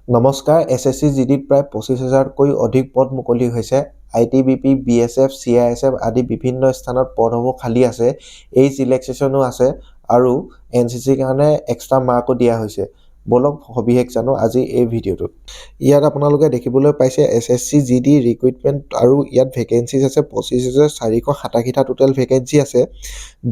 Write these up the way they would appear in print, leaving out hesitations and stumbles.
নমস্কাৰ SSC জিডিত প্ৰায় 25,000কৈ অধিক পদ মুকলি হৈছে। ITBP, BSF, CISF আদি বিভিন্ন স্থানত পদসমূহ খালী আছে। এইজ ৰিলেক্সেশ্যনো আছে আৰু NCCৰ কাৰণে এক্সট্ৰা মাৰ্কো দিয়া হৈছে। বলক সবিশেষ জানো আজি এই ভিডিঅ'টোত। ইয়াত আপোনালোকে দেখিবলৈ পাইছে SSC GD ৰিক্ৰুইটমেণ্ট আৰু ইয়াত ভেকেঞ্চিজ আছে 25,487টা টোটেল ভেকেঞ্চি আছে,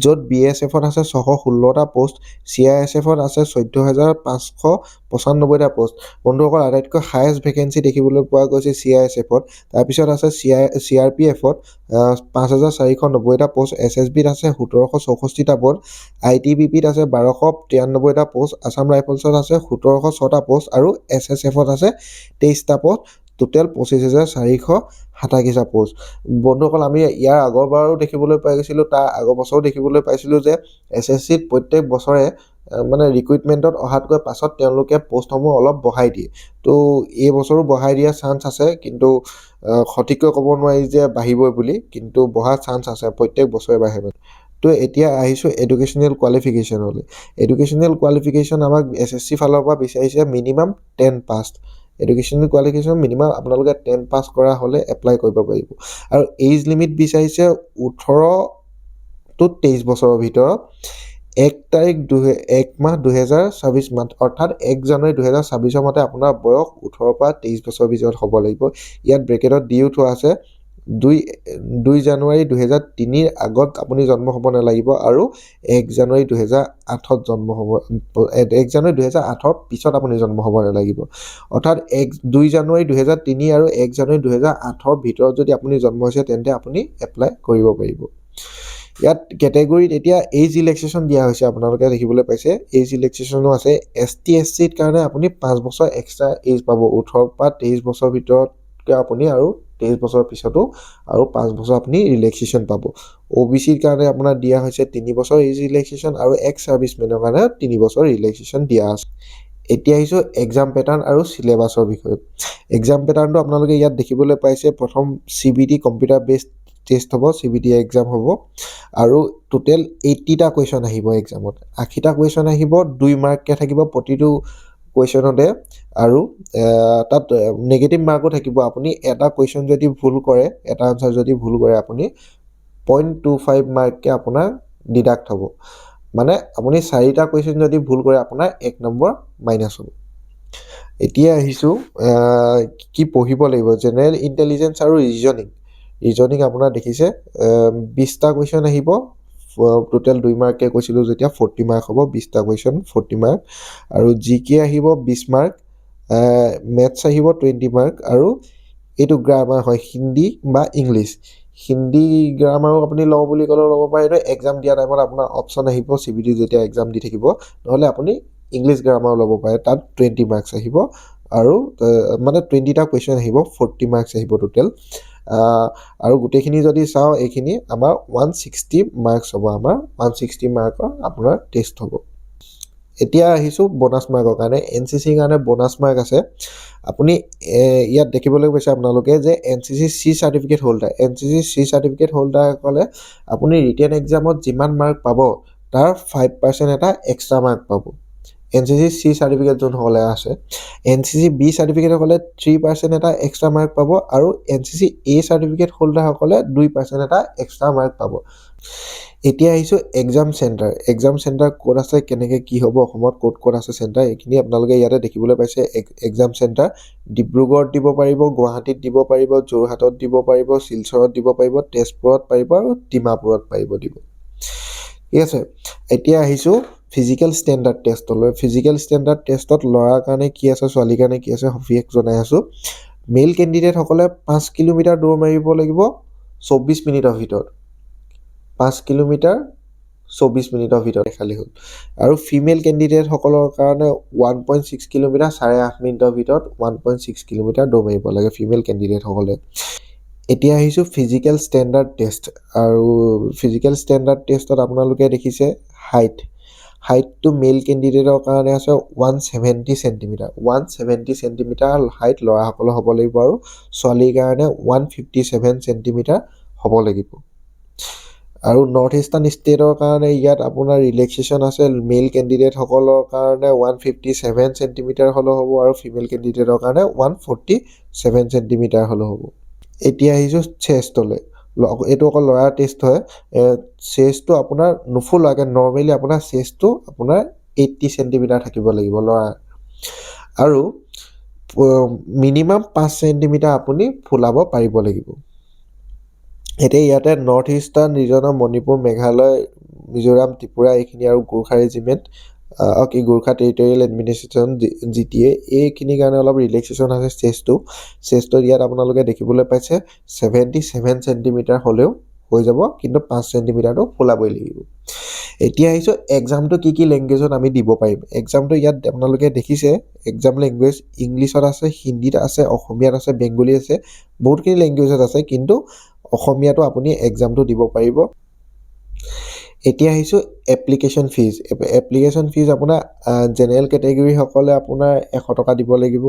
য'ত BSFত আছে 616টা পোষ্ট, CISFত আছে 14,595টা পোষ্ট। বন্ধুসকল, আটাইতকৈ হায়েষ্ট ভেকেঞ্চি দেখিবলৈ পোৱা গৈছে CISFত, তাৰপিছত আছে CRPFত 5,490টা পোষ্ট, SSBত আছে 1,764টা পোষ্ট, ITBPত আছে 1,293টা পোষ্ট, আছাম ৰাইফলছত আছে 1,706টা পোষ্ট আৰু SSFত আছে 23টা পোষ্ট, টোটেল 25,487টা পোষ্ট। বন্ধুসকল, আমি ইয়াৰ আগৰবাৰো দেখিবলৈ পাই গৈছিলোঁ, তাৰ আগৰ বছৰো দেখিবলৈ পাইছিলোঁ যে SSCত প্ৰত্যেক বছৰে মানে ৰিক্ৰুইটমেণ্টত অহাতকৈ পাছত তেওঁলোকে পোষ্টসমূহ অলপ বঢ়াই দিয়ে। তো এই বছৰো বঢ়াই দিয়াৰ চান্স আছে, কিন্তু সঠিককৈ ক'ব নোৱাৰি যে বাঢ়িবই বুলি, কিন্তু বঢ়াৰ চান্স আছে, প্ৰত্যেক বছৰে বাঢ়ে মানে। তো এতিয়া আহিছোঁ এডুকেশ্যনেল কোৱালিফিকেশ্যনলৈ। এডুকেশ্যনেল কোৱালিফিকেশ্যন আমাক SSC ফালৰ পৰা বিচাৰিছে মিনিমাম 10 পাছ। এডুকেশ্যনেল কোৱালিফিকেশ্যন মিনিমাম আপোনালোকে 10 পাছ কৰা হ'লে এপ্লাই কৰিব পাৰিব। আৰু এইজ লিমিট বিচাৰিছে 18 to 23 বছৰৰ ভিতৰত। 1 মাহ 2024 মাহ অৰ্থাৎ 1 জানুৱাৰী 2024 মতে আপোনাৰ বয়স 18 পৰা 23 বছৰৰ ভিতৰত হ'ব লাগিব। ইয়াত ব্ৰেকেটত দিও থোৱা আছে 2 জানুৱাৰী 2003ৰ আগত আপুনি জন্ম হ'ব নালাগিব আৰু 1 জানুৱাৰী 2008ত জন্ম হ'ব 1 জানুৱাৰী 2008ৰ পিছত আপুনি জন্ম হ'ব নালাগিব। অৰ্থাৎ 2 জানুৱাৰী 2003 আৰু 1 জানুৱাৰী 2008ৰ ভিতৰত যদি আপুনি জন্ম হৈছে তেন্তে আপুনি এপ্লাই কৰিব পাৰিব। ইয়াত কেটেগৰীত এতিয়া এইজ ৰিলেক্সেশ্যন দিয়া হৈছে, আপোনালোকে দেখিবলৈ পাইছে এইজ ৰিলেক্সেশ্যনো আছে। ST SCৰ কাৰণে আপুনি 5 বছৰ এক্সট্ৰা এইজ পাব, 18 পৰা 23 বছৰৰ ভিতৰতকৈ আপুনি আৰু 23 বছৰৰ পিছতো আৰু 5 বছৰ আপুনি ৰিলেক্সেশ্যন পাব। OBCৰ কাৰণে আপোনাৰ দিয়া হৈছে 3 বছৰ এইজ ৰিলেক্সেশ্যন আৰু এক্স ছাৰ্ভিচমেনৰ কাৰণে 3 বছৰ ৰিলেক্সেশ্যন দিয়া আছে। এতিয়া আহিছোঁ এক্সাম পেটাৰ্ণ আৰু চিলেবাছৰ বিষয়ে। এক্সাম পেটাৰ্ণটো আপোনালোকে ইয়াত দেখিবলৈ পাইছে, প্ৰথম CBT কম্পিউটাৰ বেছড টেষ্ট হ'ব, CBT এক্সাম হ'ব আৰু টোটেল 80টা কুৱেশ্যন আহিব এক্সামত। 80টা কুৱেশ্যন আহিব, 2 মাৰ্ককৈ থাকিব প্ৰতিটো কুৱেশ্যনতে আৰু তাত নেগেটিভ মাৰ্কো থাকিব। আপুনি এটা কুৱেশ্যন যদি ভুল কৰে, এটা আনচাৰ যদি ভুল কৰে, আপুনি 0.25 মাৰ্ককৈ আপোনাৰ ডিডাক্ট হ'ব। মানে আপুনি 4টা কুৱেশ্যন যদি ভুল কৰে আপোনাৰ 1 নম্বৰ মাইনাছ হ'ব। এতিয়া আহিছোঁ কি পঢ়িব লাগিব। জেনেৰেল ইণ্টেলিজেঞ্চ আৰু ৰিজনিং আপোনাৰ দেখিছে 20টা কুৱেশ্যন আহিব, টোটেল 2 মাৰ্ককৈ কৈছিলোঁ যেতিয়া 40 মাৰ্ক হ'ব। 20টা কুৱেশ্যন 40 মাৰ্ক আৰু GK আহিব 20 মাৰ্ক, মেথছ আহিব 20 মাৰ্ক আৰু এইটো গ্ৰামাৰ হয়, হিন্দী বা ইংলিছ। হিন্দী গ্ৰামাৰো আপুনি লওঁ বুলি ক'লে ল'ব পাৰে, এইটো এক্সাম দিয়া টাইমত আপোনাৰ অপশ্যন আহিব CBT যেতিয়া এক্সাম দি থাকিব, নহ'লে আপুনি ইংলিছ গ্ৰামাৰো ল'ব পাৰে, তাত 20 মাৰ্কছ আহিব আৰু মানে 20টা কুৱেশ্যন আহিব, 40 মাৰ্কছ আহিব টোটেল। আৰু গোটেইখিনি যদি চাওঁ এইখিনি আমাৰ 160 মাৰ্কছ হ'ব, আমাৰ 160 মাৰ্কৰ আপোনাৰ টেষ্ট হ'ব। এতিয়া আহিছোঁ বনাছ মাৰ্কৰ কাৰণে। NCCৰ কাৰণে বনাছ মাৰ্ক আছে। আপুনি ইয়াত দেখিবলৈ পাইছে আপোনালোকে যে NCC C certificate holder, NCC C certificate হোল্ডাৰসকলে আপুনি ৰিটেন এক্সামত যিমান মাৰ্ক পাব তাৰ 5% এটা এক্সট্ৰা মাৰ্ক পাব। NCC C চাৰ্টিফিকেট যোনসকলে আছে, NCC B চাৰ্টিফিকেটসকলে 3% এটা এক্সট্ৰা মাৰ্ক পাব আৰু NCC A চাৰ্টিফিকেট হোল্ডাৰসকলে 2% এটা এক্সট্ৰা মাৰ্ক পাব। এতিয়া আহিছোঁ এক্সাম চেণ্টাৰ ক'ত আছে, কেনেকৈ কি হ'ব, অসমত ক'ত আছে চেণ্টাৰ, এইখিনি আপোনালোকে ইয়াতে দেখিবলৈ পাইছে। এক্সাম চেণ্টাৰ ডিব্ৰুগড়ত দিব পাৰিব, গুৱাহাটীত দিব পাৰিব, যোৰহাটত দিব পাৰিব, শিলচৰত দিব পাৰিব, তেজপুৰত পাৰিব আৰু ডিমাপুৰত পাৰিব দিব। ঠিক আছে, এতিয়া আহিছোঁ ফিজিকেল ষ্টেণ্ডাৰ্ড টেষ্টলৈ। ফিজিকেল ষ্টেণ্ডাৰ্ড টেষ্টত ল'ৰাৰ কাৰণে কি আছে, ছোৱালীৰ কাৰণে কি আছে সবিশেষ জনাই আছোঁ। মেল কেণ্ডিডেটসকলে 5 কিলোমিটাৰ দৌৰ মাৰিব লাগিব 24 মিনিটৰ ভিতৰত, 5 কিলোমিটাৰ 24 মিনিটৰ ভিতৰত খালী হ'ল। আৰু ফিমেল কেণ্ডিডেটসকলৰ কাৰণে 1.6 কিলোমিটাৰ 8.5 মিনিটৰ ভিতৰত 1.6 কিলোমিটাৰ দৌৰ মাৰিব লাগে ফিমেল কেণ্ডিডেটসকলে। এতিয়া আহিছোঁ ফিজিকেল ষ্টেণ্ডাৰ্ড টেষ্ট। আৰু ফিজিকেল ষ্টেণ্ডাৰ্ড টেষ্টত আপোনালোকে দেখিছে হাইটটো মেল কেণ্ডিডেটৰ কাৰণে আছে 170 চেণ্টিমিটাৰ, 170 চেণ্টিমিটাৰ হাইট ল'ৰাসকলৰ হ'ব লাগিব আৰু ছোৱালীৰ কাৰণে 157 চেণ্টিমিটাৰ হ'ব লাগিব। আৰু নৰ্থ ইষ্টাৰ্ণ ষ্টেটৰ কাৰণে ইয়াত আপোনাৰ ৰিলেক্সেশ্যন আছে মেল কেণ্ডিডেটসকলৰ কাৰণে 157 চেণ্টিমিটাৰ হ'লেও হ'ব আৰু ফিমেল কেণ্ডিডেটৰ কাৰণে 147 চেণ্টিমিটাৰ হ'লেও হ'ব। এতিয়া আহিছোঁ চেষ্টলৈ। এইটো অকল ল'ৰাৰ টেষ্ট হয়। চেষ্টটো আপোনাৰ নুফুলাকৈ নৰ্মেলি আপোনাৰ চেষ্টটো আপোনাৰ 80 চেণ্টিমিটাৰ থাকিব লাগিব ল'ৰাৰ, আৰু মিনিমাম 5 চেণ্টিমিটাৰ আপুনি ফুলাব পাৰিব লাগিব। এতিয়া ইয়াতে নৰ্থ ইষ্টাৰ্ণ ৰিজনৰ মণিপুৰ, মেঘালয়, মিজোৰাম, ত্ৰিপুৰা এইখিনি আৰু Gorkha regiment Gorkha territorial administration GTA এইখিনিৰ কাৰণে অলপ ৰিলেক্সেশ্যন আছে চেষ্টটো ইয়াত আপোনালোকে দেখিবলৈ পাইছে 77 চেণ্টিমিটাৰ হ'লেও হৈ যাব, কিন্তু 5 চেণ্টিমিটাৰটো ফুলাবই লাগিব। এতিয়া আহিছোঁ এক্সামটো কি লেংগুৱেজত আমি দিব পাৰিম। এক্সামটো ইয়াত আপোনালোকে দেখিছে এক্সাম লেংগুৱেজ ইংলিছত আছে, হিন্দীত আছে, অসমীয়াত আছে, বেংগলী আছে, বহুতখিনি লেংগুৱেজত আছে, কিন্তু অসমীয়াটো আপুনি এক্সামটো দিব পাৰিব। এতিয়া আহিছোঁ এপ্লিকেশ্যন ফিজ। এপ্লিকেশ্যন ফিজ আপোনাৰ জেনেৰেল কেটেগৰীসকলে আপোনাৰ 100 টকা দিব লাগিব।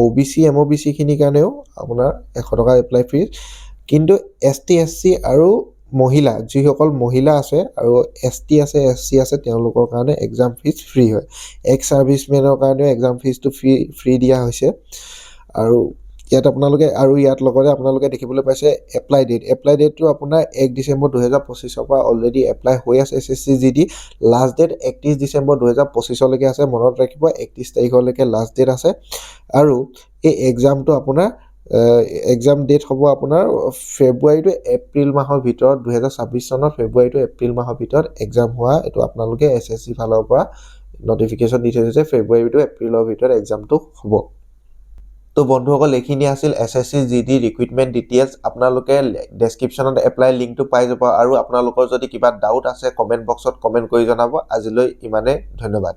OBC MOBC খিনিৰ কাৰণেও আপোনাৰ 100 টকা এপ্লাই ফিজ, কিন্তু ST SC আৰু মহিলা, যিসকল মহিলা আছে আৰু ST আছে SC আছে তেওঁলোকৰ কাৰণে এক্সাম ফিজ ফ্ৰী হয়। এক্স ছাৰ্ভিচমেনৰ কাৰণেও এক্সাম ফিজটো ফ্ৰী দিয়া হৈছে। আৰু ইয়াত আপোনালোকে ইয়াত লগতে আপোনালোকে দেখিবলৈ পাইছে এপ্লাই ডেটটো আপোনাৰ 1 ডিচেম্বৰ 2025 পৰা অলৰেডি এপ্লাই হৈ আছে SSC GD। লাষ্ট ডেট 31 ডিচেম্বৰ 2025লৈকে আছে, মনত ৰাখিব 31 তাৰিখলৈকে লাষ্ট ডেট আছে। আৰু এই এক্সামটো আপোনাৰ এক্সাম ডেট হ'ব আপোনাৰ ফেব্ৰুৱাৰী টু এপ্ৰিল মাহৰ ভিতৰত, 2026 চনৰ ফেব্ৰুৱাৰী টু এপ্ৰিল মাহৰ ভিতৰত এক্সাম হোৱা, এইটো আপোনালোকে SSC ফালৰ পৰা নটিফিকেশ্যন দি থৈছে, ফেব্ৰুৱাৰী টু এপ্ৰিলৰ ভিতৰত এক্সামটো হ'ব। তো বন্ধুসকল এইখিনি আছিল SSC GD ৰিক্ৰুইটমেণ্ট ডিটেইলছ। আপোনালোকে ডেছক্ৰিপশ্যনত এপ্লাই লিংকটো পাই যাব, আৰু আপোনালোকৰ যদি কিবা ডাউট আছে কমেণ্ট বক্সত কমেণ্ট কৰি জনাব। আজিলৈ ইমানে, ধন্যবাদ।